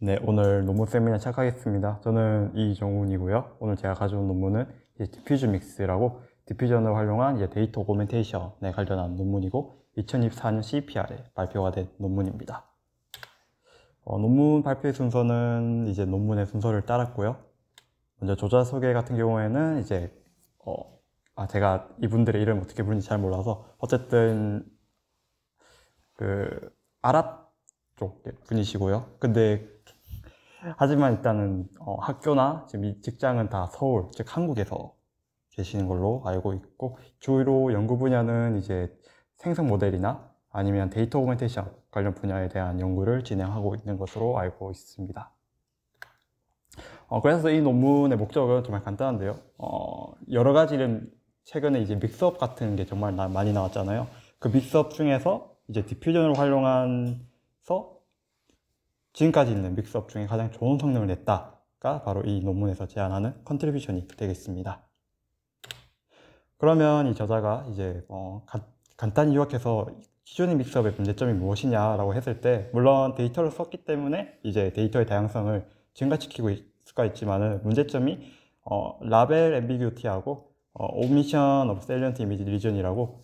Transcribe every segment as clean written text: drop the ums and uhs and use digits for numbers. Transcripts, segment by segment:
네, 오늘 논문 세미나 시작하겠습니다. 저는 이정훈이고요. 오늘 제가 가져온 논문은 디퓨즈 믹스라고 디퓨전을 활용한 데이터 오그멘테이션에 관련한 논문이고 2024년 CPR에 발표가 된 논문입니다. 논문 발표 순서는 논문의 순서를 따랐고요. 먼저 저자 소개 같은 경우에는 제가 이분들의 이름 어떻게 부르는지 잘 몰라서 어쨌든 아랍 쪽 분이시고요. 근데 하지만 일단은 학교나 지금 이 직장은 다 서울, 즉 한국에서 계시는 걸로 알고 있고, 주로 연구 분야는 생성 모델이나 아니면 데이터 오그멘테이션 관련 분야에 대한 연구를 진행하고 있는 것으로 알고 있습니다. 그래서 이 논문의 목적은 정말 간단한데요. 여러 가지는 최근에 믹스업 같은 게 정말 많이 나왔잖아요. 그 믹스업 중에서 디퓨전을 활용해서 지금까지 있는 믹스업 중에 가장 좋은 성능을 냈다가 바로 이 논문에서 제안하는 컨트리뷰션이 되겠습니다. 그러면 이 저자가 간단히 요약해서 기존의 믹스업의 문제점이 무엇이냐라고 했을 때, 물론 데이터를 썼기 때문에 데이터의 다양성을 증가시키고 있을 수가 있지만은 문제점이 라벨 앰비규티하고 오미션 오브 셀리언트 이미지 리전이라고,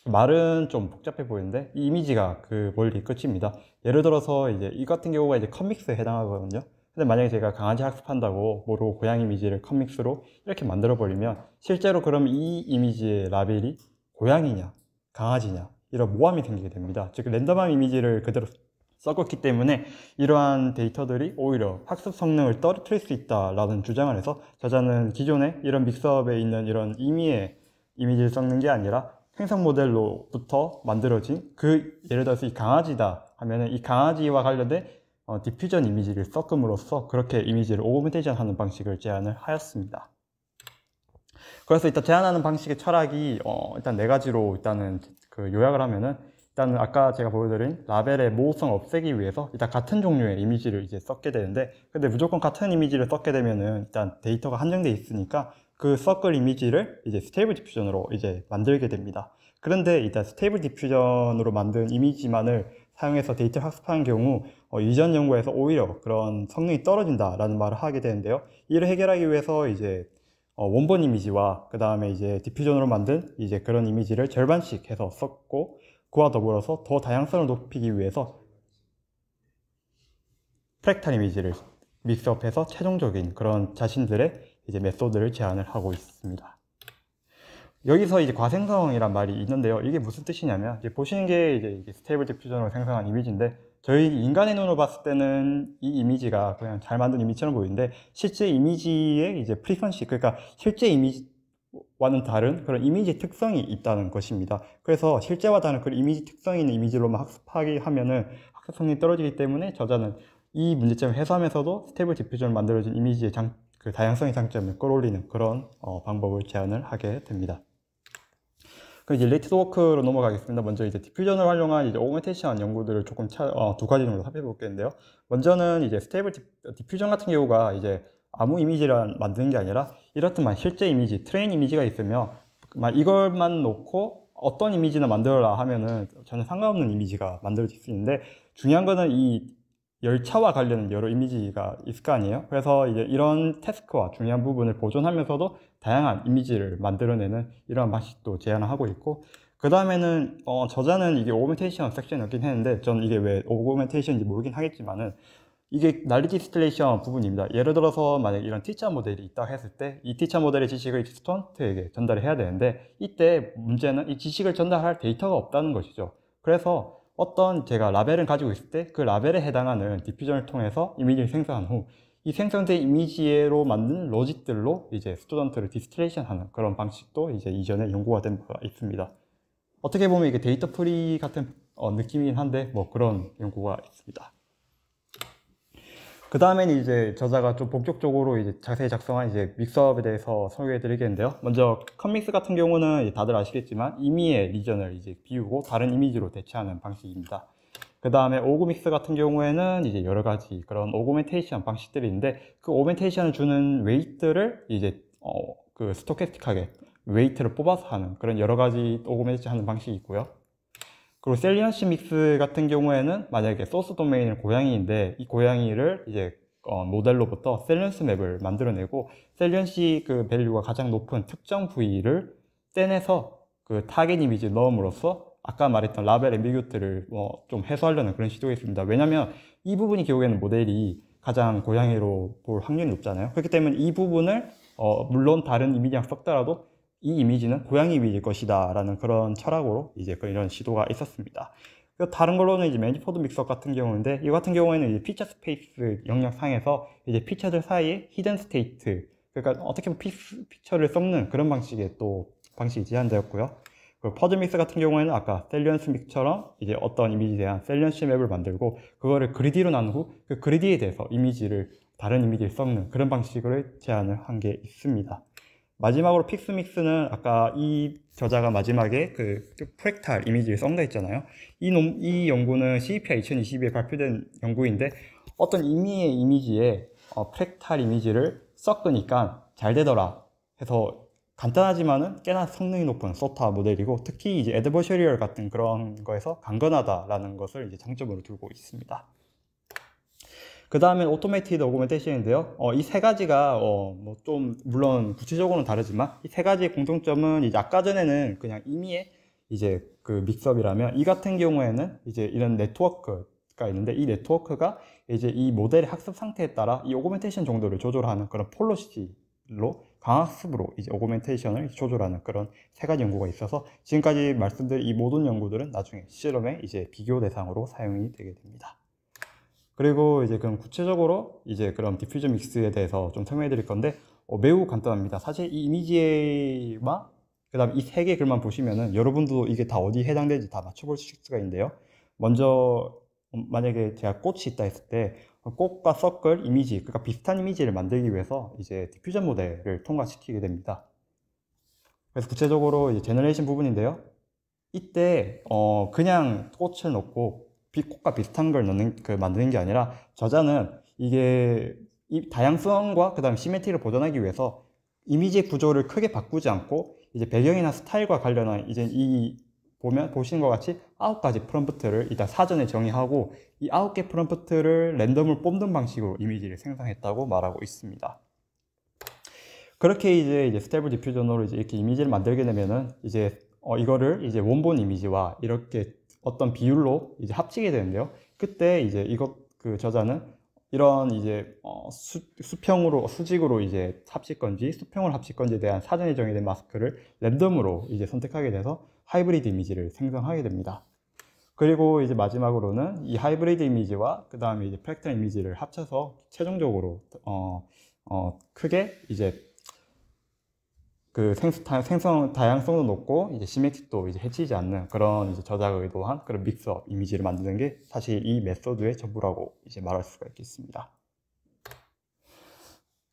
말은 좀 복잡해 보이는데 이 이미지가 그 원리 끝입니다. 예를 들어서 이 같은 경우가 컴믹스에 해당하거든요. 근데 만약에 제가 강아지 학습한다고 모르고 고양이 이미지를 컴믹스로 이렇게 만들어 버리면 실제로 그럼 이 이미지의 라벨이 고양이냐 강아지냐 이런 모함이 생기게 됩니다. 즉 랜덤한 이미지를 그대로 섞었기 때문에 이러한 데이터들이 오히려 학습 성능을 떨어뜨릴 수 있다라는 주장을 해서, 저자는 기존에 이런 믹스업에 있는 이런 임의의 이미지를 섞는 게 아니라 생성 모델로부터 만들어진 예를 들어서 이 강아지다 하면은 이 강아지와 관련된 디퓨전 이미지를 섞음으로써 그렇게 이미지를 오그멘테이션 하는 방식을 제안을 하였습니다. 그래서 일단 제안하는 방식의 철학이 일단 네 가지로 일단은 요약을 하면은, 일단은 아까 제가 보여드린 라벨의 모호성 없애기 위해서 일단 같은 종류의 이미지를 썼게 되는데, 근데 무조건 같은 이미지를 썼게 되면은 일단 데이터가 한정되어 있으니까 그 섞을 이미지를 스테이블 디퓨전으로 만들게 됩니다. 그런데 일단 스테이블 디퓨전으로 만든 이미지만을 사용해서 데이터를 학습하는 경우 이전 연구에서 오히려 그런 성능이 떨어진다라는 말을 하게 되는데요. 이를 해결하기 위해서 원본 이미지와 그 다음에 디퓨전으로 만든 그런 이미지를 절반씩 해서 썼고, 그와 더불어서 더 다양성을 높이기 위해서 프랙탈 이미지를 믹스업해서 최종적인 그런 자신들의 메소드를 제안을 하고 있습니다. 여기서 과생성이란 말이 있는데요. 이게 무슨 뜻이냐면, 보시는 게 스테이블 디퓨전으로 생성한 이미지인데, 저희 인간의 눈으로 봤을 때는 이 이미지가 그냥 잘 만든 이미지처럼 보이는데, 실제 이미지의 프리퀀시, 그러니까 실제 이미지와는 다른 그런 이미지 특성이 있다는 것입니다. 그래서 실제와 다른 그런 이미지 특성이 있는 이미지로만 학습하게 하면은 학습 성능이 떨어지기 때문에, 저자는 이 문제점을 해소하면서도 스테이블 디퓨전을 만들어진 이미지의 다양성의 장점을 끌어올리는 그런 방법을 제안을 하게 됩니다. 그럼 릴레이티드 워크로 넘어가겠습니다. 먼저 디퓨전을 활용한 오그멘테이션 연구들을 조금 두 가지 정도 살펴볼겠는데요. 먼저는 스테이블 디퓨전 같은 경우가 아무 이미지를 만드는 게 아니라, 이렇지만 실제 이미지, 트레인 이미지가 있으면 이걸만 놓고 어떤 이미지나 만들어라 하면은 전혀 상관없는 이미지가 만들어질 수 있는데, 중요한 거는 이 열차와 관련된 여러 이미지가 있을 거 아니에요. 그래서 이런 태스크와 중요한 부분을 보존하면서도 다양한 이미지를 만들어내는 이런 방식도 제안을 하고 있고, 그 다음에는 저자는 오그멘테이션 섹션이었긴 했는데, 저는 이게 왜 오그멘테이션인지 모르긴 하겠지만은 이게 난리 디스틸레이션 부분입니다. 예를 들어서 만약 이런 티처 모델이 있다 했을 때, 이 티처 모델의 지식을 스튜던트에게 전달을 해야 되는데, 이때 문제는 이 지식을 전달할 데이터가 없다는 것이죠. 그래서 제가 라벨을 가지고 있을 때 그 라벨에 해당하는 디퓨전을 통해서 이미지를 생성한 후, 이 생성된 이미지로 만든 로직들로 스튜던트를 디스틸레이션 하는 그런 방식도 이전에 연구가 된 바가 있습니다. 어떻게 보면 이게 데이터 프리 같은 느낌이긴 한데 그런 연구가 있습니다. 그 다음에는 저자가 좀 본격적으로 자세히 작성한 믹스업에 대해서 소개해 드리겠는데요. 먼저 컴믹스 같은 경우는 다들 아시겠지만 임의의 리전을 비우고 다른 이미지로 대체하는 방식입니다. 그 다음에 오그믹스 같은 경우에는 여러 가지 그런 오그멘테이션 방식들이 있는데, 그 오그멘테이션을 주는 웨이트를 스토캐스틱하게 웨이트를 뽑아서 하는 그런 여러 가지 오그멘테이션 하는 방식이 있고요. 그리고 셀리언시 믹스 같은 경우에는 만약에 소스 도메인은 고양이인데 이 고양이를 이제 모델로부터 셀리언스 맵을 만들어내고 셀리언시 그 밸류가 가장 높은 특정 부위를 떼내서 그 타겟 이미지를 넣음으로써 아까 말했던 라벨 앰비규트를 좀 해소하려는 그런 시도가 있습니다. 왜냐면 이 부분이 결국에는 모델이 가장 고양이로 볼 확률이 높잖아요. 그렇기 때문에 이 부분을 물론 다른 이미지랑 섞더라도 이 이미지는 고양이 이미지일 것이다 라는 그런 철학으로 이제 이런 시도가 있었습니다. 다른 걸로는 이제 매니포드 믹서 같은 경우인데 이 같은 경우에는 이제 피처 스페이스 영역상에서 이제 피처들 사이에 히든 스테이트, 그러니까 어떻게 보면 피처를 섞는 그런 방식의 또 방식이 제한되었고요. 그리고 퍼즐 믹스 같은 경우에는 아까 셀리언스 믹처럼 이제 어떤 이미지에 대한 셀리언스 맵을 만들고 그거를 그리디로 나눈 후 그 그리디에 대해서 다른 이미지를 섞는 그런 방식을 제안을 한 게 있습니다. 마지막으로 픽스 믹스는 아까 이 저자가 마지막에 그 프랙탈 이미지를 썬다 했잖아요. 이 연구는 CEPR 2022에 발표된 연구인데 어떤 임의의 이미지에 프랙탈 이미지를 섞으니까 잘 되더라 해서 간단하지만은 꽤나 성능이 높은 소타 모델이고 특히 이제 애드버셔리얼 같은 그런 거에서 강건하다라는 것을 이제 장점으로 두고 있습니다. 그 다음에 오토메이티드 오그멘테이션인데요. 이 세 가지가 뭐 좀 물론 구체적으로는 다르지만 이 세 가지의 공통점은 이제 아까 전에는 그냥 임의의 이제 그 믹스업이라면 이 같은 경우에는 이제 이런 네트워크가 있는데 이 네트워크가 이제 이 모델의 학습 상태에 따라 이 오그멘테이션 정도를 조절하는 그런 폴로시로 강학습으로 이제 오그멘테이션을 조절하는 그런 세 가지 연구가 있어서 지금까지 말씀드린 이 모든 연구들은 나중에 실험에 이제 비교 대상으로 사용이 되게 됩니다. 그리고 이제 그럼 구체적으로 이제 그럼 디퓨저 믹스에 대해서 좀 설명해 드릴 건데 매우 간단합니다. 사실 이 이미지와 그 다음 이 세 개 글만 보시면은 여러분도 이게 다 어디에 해당되는지 다 맞춰볼 수가 있는데요. 먼저 만약에 제가 꽃이 있다 했을 때 꽃과 서클 이미지, 그러니까 비슷한 이미지를 만들기 위해서 이제 디퓨전 모델을 통과시키게 됩니다. 그래서 구체적으로 이제 제너레이션 부분인데요. 이때 그냥 꽃을 넣고 꽃과 비슷한 걸 만드는 게 아니라 저자는 이게 이 다양성과 그 다음 시메트리를 보존하기 위해서 이미지 구조를 크게 바꾸지 않고 이제 배경이나 스타일과 관련한 이제 보시는 것 같이 9가지 프롬프트를 일단 사전에 정의하고 이 9개 프롬프트를 랜덤을 뽑는 방식으로 이미지를 생성했다고 말하고 있습니다. 그렇게 이제 스테이블 디퓨전으로 이렇게 이미지를 만들게 되면은 이제 이거를 이제 원본 이미지와 이렇게 어떤 비율로 이제 합치게 되는데요. 그때 이제 그 저자는 이런 이제 수직으로 이제 합칠 건지 수평으로 합칠 건지에 대한 사전에 정의된 마스크를 랜덤으로 이제 선택하게 돼서 하이브리드 이미지를 생성하게 됩니다. 그리고 이제 마지막으로는 이 하이브리드 이미지와 그 다음에 이제 프랙탈 이미지를 합쳐서 최종적으로 크게 이제 그 생성 다양성도 높고 이제 시메트릭도 이제 해치지 않는 그런 이제 저자가 의도한 그런 믹스업 이미지를 만드는 게 사실 이 메소드의 전부라고 이제 말할 수가 있겠습니다.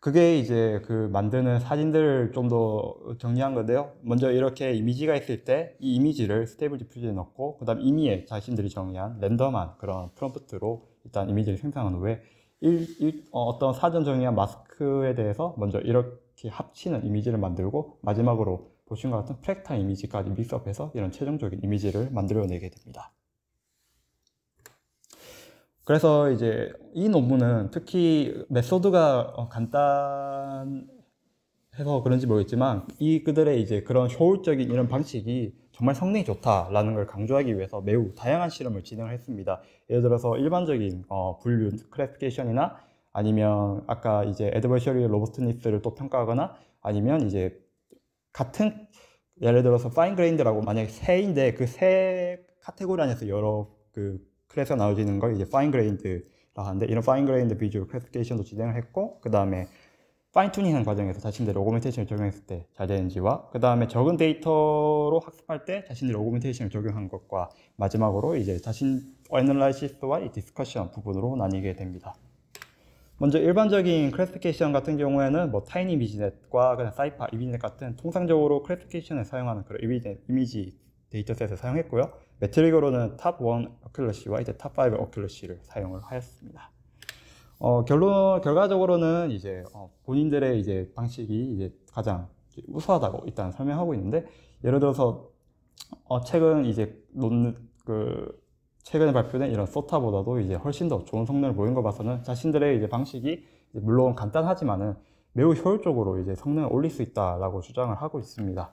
그게 이제 그 만드는 사진들을 좀 더 정리한 건데요. 먼저 이렇게 이미지가 있을 때 이 이미지를 스테이블 디퓨전에 넣고 그 다음 임의에 자신들이 정의한 랜덤한 그런 프롬프트로 일단 이미지를 생성한 후에 어떤 사전 정의한 마스크에 대해서 먼저 이렇게 합치는 이미지를 만들고 마지막으로 보신 것 같은 프랙탈 이미지까지 믹스업해서 이런 최종적인 이미지를 만들어내게 됩니다. 그래서 이제 이 논문은 특히 메소드가 간단해서 그런지 모르겠지만 그들의 이제 그런 효율적인 이런 방식이 정말 성능이 좋다라는 걸 강조하기 위해서 매우 다양한 실험을 진행을 했습니다. 예를 들어서 일반적인 분류 클래시피케이션이나 아니면 아까 이제 애드버셔리 로버스트니스를 또 평가하거나 아니면 이제 같은 예를 들어서 파인 그레인드라고 만약에 새인데 그 새 카테고리 안에서 여러 클래스가 나눠지는 걸 이제 파인 그레인드라 하는데 이런 파인 그레인드 비주얼 클래시피케이션도 진행을 했고 그 다음에 파인 튜닝하는 과정에서 자신들의 오그멘테이션을 적용했을 때 잘 되는지와 그 다음에 적은 데이터로 학습할 때 자신들의 오그멘테이션을 적용한 것과 마지막으로 이제 애널라이시스와 이 디스커션 부분으로 나뉘게 됩니다. 먼저 일반적인 클래시피케이션 같은 경우에는 뭐 타이니 이미지넷과 그냥 사이파 이미지넷 같은 통상적으로 클래시피케이션에 사용하는 그런 이미지 데이터셋을 사용했고요. 매트릭으로는 탑1 어큘러시와 이제 탑5 어큘러시를 사용을 하였습니다. 결과적으로는 이제 본인들의 이제 방식이 이제 가장 우수하다고 일단 설명하고 있는데 예를 들어서 최근 이제 그 최근에 발표된 이런 소타보다도 이제 훨씬 더 좋은 성능을 보인 거 봐서는 자신들의 이제 방식이 물론 간단하지만은 매우 효율적으로 이제 성능을 올릴 수 있다라고 주장을 하고 있습니다.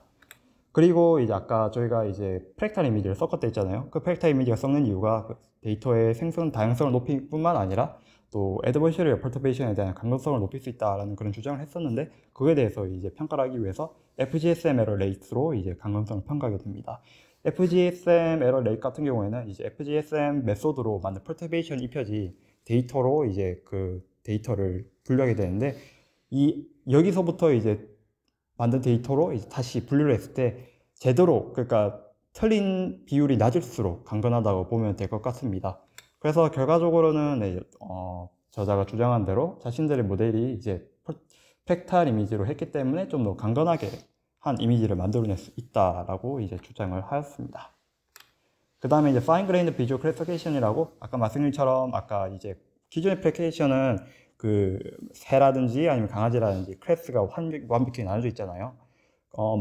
그리고 이제 아까 저희가 이제 프랙탈 이미지를 섞었다 했잖아요. 그 프랙탈 이미지가 섞는 이유가 그 데이터의 생성 다양성을 높일 뿐만 아니라 또 애드버셔리 퍼터베이션에 대한 강도성을 높일 수 있다라는 그런 주장을 했었는데, 그거에 대해서 이제 평가를 하기 위해서 FGSM 에러 레이트로 이제 강건성을 평가하게 됩니다. FGSM 에러 레이트 같은 경우에는 이제 FGSM 메소드로 만든 퍼터베이션 입혀지 데이터로 이제 그 데이터를 분류하게 되는데, 여기서부터 이제 만든 데이터로 이제 다시 분류를 했을 때 제대로, 그러니까 틀린 비율이 낮을수록 강건하다고 보면 될 것 같습니다. 그래서 결과적으로는 저자가 주장한 대로 자신들의 모델이 이제 프랙탈 이미지로 했기 때문에 좀 더 강건하게 한 이미지를 만들어낼 수 있다라고 이제 주장을 하였습니다. 그 다음에 이제 파인 그레인드 비주얼 클래시피케이션이라고, 아까 말씀드린 것처럼 아까 이제 기존의 클래시피케이션은 그 새라든지 아니면 강아지라든지 클래스가 완벽히 나눠져 있잖아요.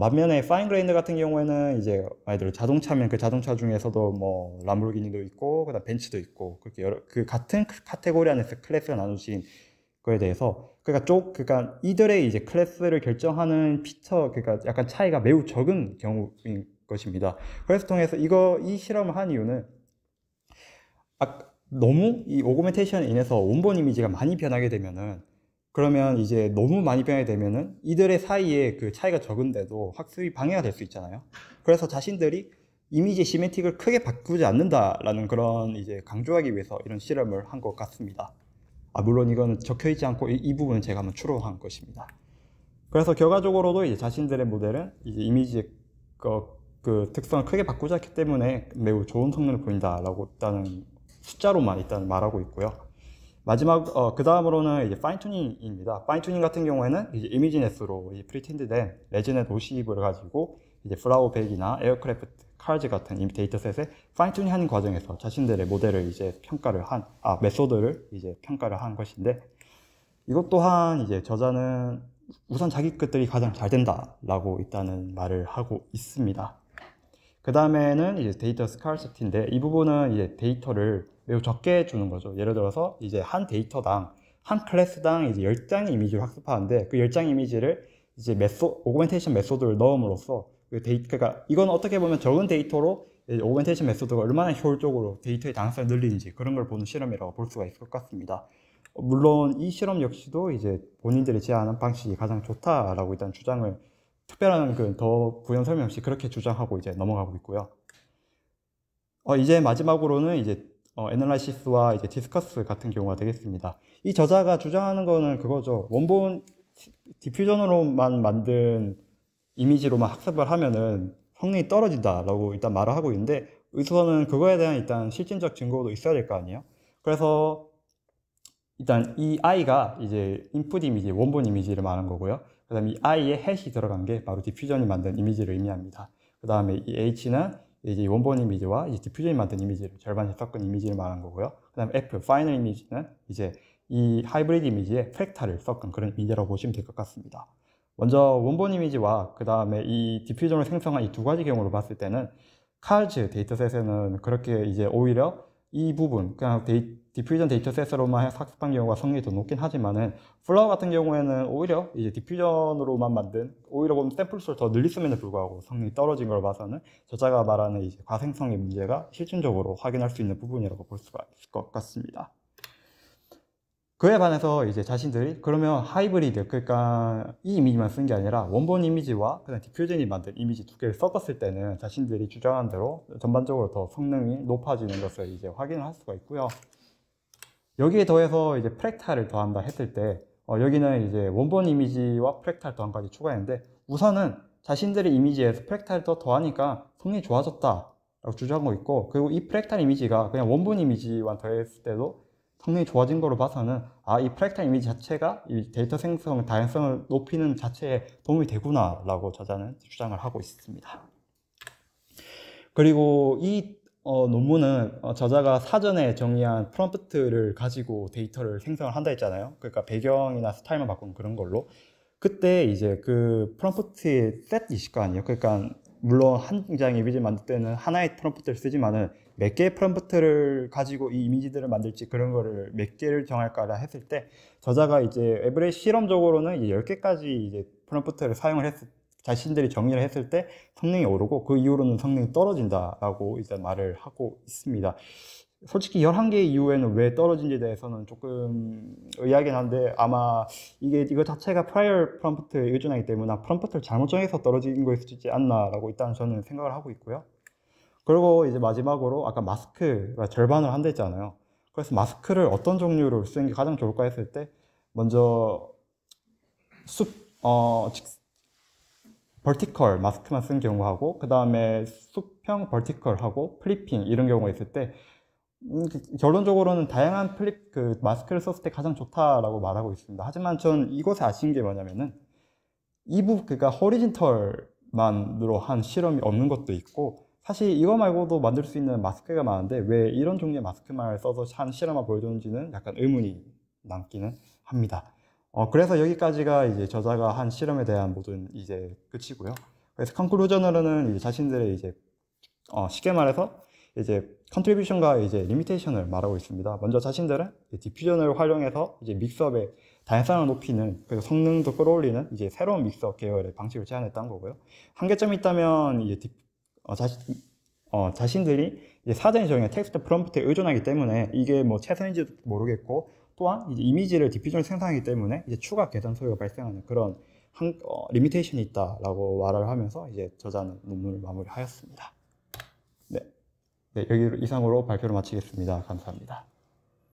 반면에 파인 그레인드 같은 경우에는 이제 예를 들어 자동차면 그 자동차 중에서도 뭐 람보르기니도 있고 그다음 벤츠도 있고, 그렇게 여러 그 같은 카테고리 안에서 클래스가 나눠진 거에 대해서, 그러니까 이들의 이제 클래스를 결정하는 피처, 그러니까 약간 차이가 매우 적은 경우인 것입니다. 그래서 통해서 이 실험을 한 이유는 너무 이 오그멘테이션에 인해서 원본 이미지가 많이 변하게 되면은, 그러면 이제 너무 많이 변하게 되면은 이들의 사이에 그 차이가 적은데도 학습이 방해가 될 수 있잖아요. 그래서 자신들이 이미지 시메틱을 크게 바꾸지 않는다라는 그런 이제 강조하기 위해서 이런 실험을 한 것 같습니다. 물론 이거는 적혀 있지 않고 이 부분은 제가 한번 추론한 것입니다. 그래서 결과적으로도 이제 자신들의 모델은 이제 이미지의 그 특성을 크게 바꾸지 않기 때문에 매우 좋은 성능을 보인다라고 일단은 숫자로만 일단 말하고 있고요. 마지막 그 다음으로는 이제 파인 튜닝입니다. 파인 튜닝 같은 경우에는 이제 이미지넷으로 프리틴드된 레지넷 50을 가지고 이제 플라워 백이나 에어크래프트, 카즈 같은 데이터셋에 파인 튜닝 하는 과정에서 자신들의 모델을 이제 메소드를 이제 평가를 한 것인데, 이것 또한 이제 저자는 우선 자기 것들이 가장 잘 된다라고 일단은 말을 하고 있습니다. 그 다음에는 이제 데이터 스카르시티인데, 이 부분은 이제 데이터를 매우 적게 주는 거죠. 예를 들어서 이제 한 데이터당, 한 클래스당 이제 10장의 이미지를 학습하는데, 그 10장 이미지를 이제 오그멘테이션 메소드를 넣음으로써 그러니까 이건 어떻게 보면 적은 데이터로 오그멘테이션 메소드가 얼마나 효율적으로 데이터의 다양성을 늘리는지 그런 걸 보는 실험이라고 볼 수가 있을 것 같습니다. 물론 이 실험 역시도 이제 본인들이 제안한 방식이 가장 좋다라고 일단 주장을, 특별한 그 더 부연 설명 없이 그렇게 주장하고 이제 넘어가고 있고요. 이제 마지막으로는 이제 애널라이시스와 이제 디스커스 같은 경우가 되겠습니다. 이 저자가 주장하는 거는 그거죠. 원본 디퓨전으로만 만든 이미지로만 학습을 하면은 성능이 떨어진다라고 일단 말을 하고 있는데, 우선은 그거에 대한 일단 실증적 증거도 있어야 될 거 아니에요. 그래서 일단 이 i가 이제 인풋 이미지, 원본 이미지를 말한 거고요. 그 다음에 이 i에 해시 들어간 게 바로 디퓨전이 만든 이미지를 의미합니다. 그 다음에 이 h는 이제 원본 이미지와 이 디퓨전이 만든 이미지를 절반씩 섞은 이미지를 말한 거고요. 그 다음에 f, 파이널 이미지는 이제 이 하이브리드 이미지에 프랙탈을 섞은 그런 이미지라고 보시면 될 것 같습니다. 먼저 원본 이미지와 그 다음에 이 디퓨전을 생성한 이 두 가지 경우로 봤을 때는 카즈 데이터셋에는 그렇게 이제 오히려 이 부분, 그냥 디퓨전 데이터셋으로만 학습한 경우가 성능이 더 높긴 하지만은, 플라워 같은 경우에는 오히려 이제 디퓨전으로만 만든, 오히려 보면 샘플 수를 더 늘렸음에도 불구하고 성능이 떨어진 걸 봐서는 저자가 말하는 이제 과생성의 문제가 실질적으로 확인할 수 있는 부분이라고 볼 수가 있을 것 같습니다. 그에 반해서 이제 자신들이 그러면 하이브리드, 그러니까 이 이미지만 쓴 게 아니라 원본 이미지와 그다음 디퓨전이 만든 이미지 두 개를 섞었을 때는 자신들이 주장한 대로 전반적으로 더 성능이 높아지는 것을 이제 확인을 할 수가 있고요. 여기에 더해서 이제 프랙탈을 더한다 했을 때, 여기는 이제 원본 이미지와 프랙탈 더한까지 추가했는데, 우선은 자신들의 이미지에서 프랙탈을 더하니까 성능이 좋아졌다라고 주장하고 있고, 그리고 이 프랙탈 이미지가 그냥 원본 이미지와 더했을 때도 성능이 좋아진 거로 봐서는 이 프랙탈 이미지 자체가 이 데이터 생성 다양성을 높이는 자체에 도움이 되구나 라고 저자는 주장을 하고 있습니다. 그리고 이 논문은 저자가 사전에 정의한 프롬프트를 가지고 데이터를 생성을 한다 했잖아요. 그러니까 배경이나 스타일만 바꾸는 그런 걸로, 그때 이제 그 프롬프트의 셋이 있을 거 아니에요. 그러니까 물론 한 장의 이미지를 만들 때는 하나의 프롬프트를 쓰지만은 몇 개의 프롬프트를 가지고 이 이미지들을 만들지 그런 거를 몇 개를 정할까라 했을 때 저자가 이제 에브레이 실험적으로는 10개까지 이제 프롬프트를 사용을 자신들이 정리를 했을 때 성능이 오르고 그 이후로는 성능이 떨어진다라고 이제 말을 하고 있습니다. 솔직히 11개 이후에는 왜 떨어진지에 대해서는 조금 의아하긴 한데 아마 이거 자체가 프라이어 프롬프트에 의존하기 때문에 프롬프트를 잘못 정해서 떨어진 거일 수도 있지 않나라고 일단 저는 생각을 하고 있고요. 그리고 이제 마지막으로 아까 마스크가 절반을 한다 했잖아요. 그래서 마스크를 어떤 종류로 쓰는 게 가장 좋을까 했을 때 먼저 버티컬 마스크만 쓴 경우하고 그 다음에 수평 버티컬하고 플리핑 이런 경우가 있을 때 결론적으로는 다양한 마스크를 썼을 때 가장 좋다라고 말하고 있습니다. 하지만 전 이곳에 아쉬운 게 뭐냐면은 그러니까 호리진털만으로 한 실험이 없는 것도 있고 사실 이거 말고도 만들 수 있는 마스크가 많은데 왜 이런 종류의 마스크만 써서 한 실험을 보여줬는지는 약간 의문이 남기는 합니다. 그래서 여기까지가 이제 저자가 한 실험에 대한 모든 이제 끝이고요. 그래서 컨클루전으로는 이제 자신들의 이제 쉽게 말해서 이제 컨트리뷰션과 이제 리미테이션을 말하고 있습니다. 먼저 자신들은 디퓨전을 활용해서 이제 믹서업의 다양성을 높이는 그리고 성능도 끌어올리는 이제 새로운 믹서 계열의 방식을 제안했다는 거고요. 한계점이 있다면 이제 자신들이 이제 사전에 정한 텍스트 프롬프트에 의존하기 때문에 이게 뭐 최선인지도 모르겠고 또한 이제 이미지를 디퓨전을 생성하기 때문에 이제 추가 계산 소요가 발생하는 그런 리미테이션이 있다라고 말을 하면서 이제 저자는 논문을 마무리하였습니다. 네, 여기 이상으로 발표를 마치겠습니다. 감사합니다.